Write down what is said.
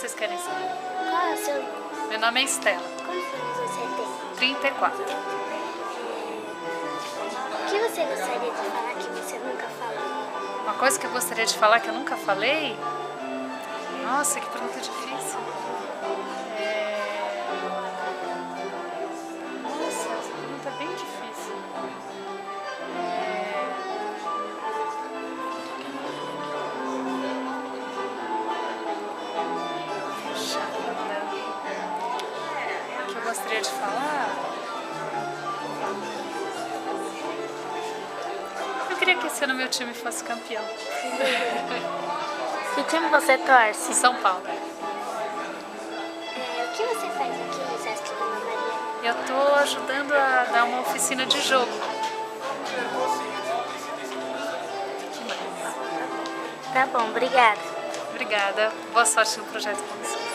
vocês querem saber? Qual é o seu nome? Meu nome é Estela. Quantos anos você tem? 34. O que você gostaria de falar que você nunca falou? Uma coisa que eu gostaria de falar que eu nunca falei? Nossa, que pergunta difícil. Nossa, essa pergunta é bem difícil. Puxa vida. O que eu gostaria de falar? Eu queria que esse ano meu time fosse campeão. Que time você torce? São Paulo. O que você faz aqui no Sesc Dona Maria? Eu tô ajudando a dar uma oficina de jogo. Tá bom, obrigada. Obrigada. Boa sorte no projeto com você.